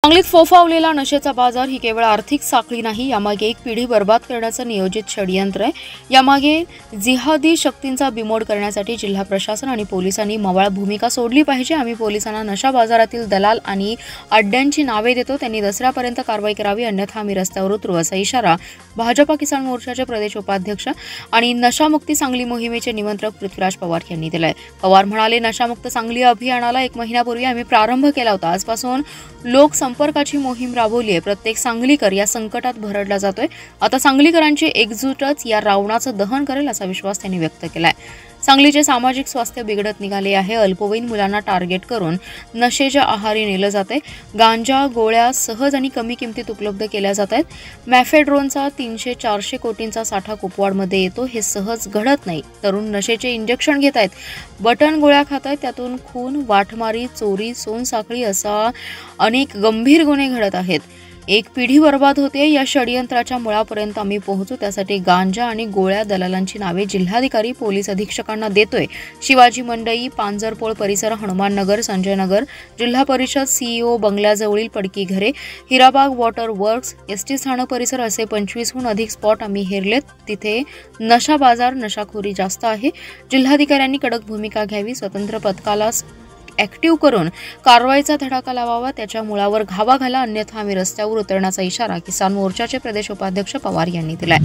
सांगलीत फोफावलेला नशेचा बाजार ही केवळ आर्थिक साखळी नाही, यामागे एक पिढी बर्बाद करण्याचं नियोजित षडयंत्र आहे। यामागे जिहादी शक्तींचा बिमोड करण्यासाठी जिल्हा प्रशासन आणि पोलिसांनी मवाळ भूमिका सोडली पाहिजे। आम्ही पोलिसांना नशा बाजारातील दलाल आणि अड्ड्यांची नावे देतो, त्यांनी दसऱ्यापर्यंत कारवाई करावी, अन्यथा आम्ही रस्त्यावर उतरू, असा इशारा भाजपा किसान मोर्चाचे प्रदेश उपाध्यक्ष आणि नशामुक्ती सांगली मोहिमेचे निमंत्रक पृथ्वीराज पवार यांनी दिलाय। पवार म्हणाले, नशामुक्त सांगली अभियानाला 1 महिन्यापूर्वी आम्ही प्रारंभ केला होता। आजपासून लोक संपर्काची मोहीम राबवली आहे। प्रत्येक सांगलीकर या संकटात भरडला जातोय। आता सांगलीकरांची एकजूटच या रावणाचं दहन करेल, असा विश्वास त्यांनी व्यक्त केलाय। सांगलीचे सामाजिक स्वास्थ्य बिघडत निघाले आहे। अल्पवयीन मुलांना टार्गेट करून नशेच्या आहारी नेलं जाते। गांजा गोळ्या सहज आणि कमी किमतीत उपलब्ध केल्या जात आहेत। मॅफेड्रोनचा 300-400 कोटींचा साठा कुपवाडमध्ये येतो, हे सहज घडत नाही। तरुण नशेचे इंजेक्शन घेत आहेत, बटन गोळ्या खात आहेत, त्यातून खून, वाटमारी, चोरी, सोनसाखळी असा अनेक गंभीर गुन्हे घडत आहेत। एक पिढी बर्बाद होते। या षडयंत्राच्या मुळापर्यंत आम्ही पोहोचू, त्यासाठी गांजा आणि गोळ्या दलालांची नावे जिल्हाधिकारी पोलीस अधीक्षकांना देतोय। शिवाजी मंडई, पांजरपोळ परिसर, हनुमाननगर, संजयनगर, जिल्हा परिषद सीईओ बंगल्याजवळील पडकी घरे, हिराबाग वॉटर वर्क्स, एसटी स्थानक परिसर असे 25हून अधिक स्पॉट आम्ही हेरलेत। तिथे नशा बाजार, नशाखोरी जास्त आहे। जिल्हाधिकाऱ्यांनी कडक भूमिका घ्यावी, स्वतंत्र पथकाला ऍक्टिव्ह करून कारवाईचा धडाका लावावा, त्याच्या मुळावर घावा घाला, अन्यथा आम्ही रस्त्यावर उतरण्याचा इशारा किसान मोर्चाचे प्रदेश उपाध्यक्ष पवार यांनी दिलाय।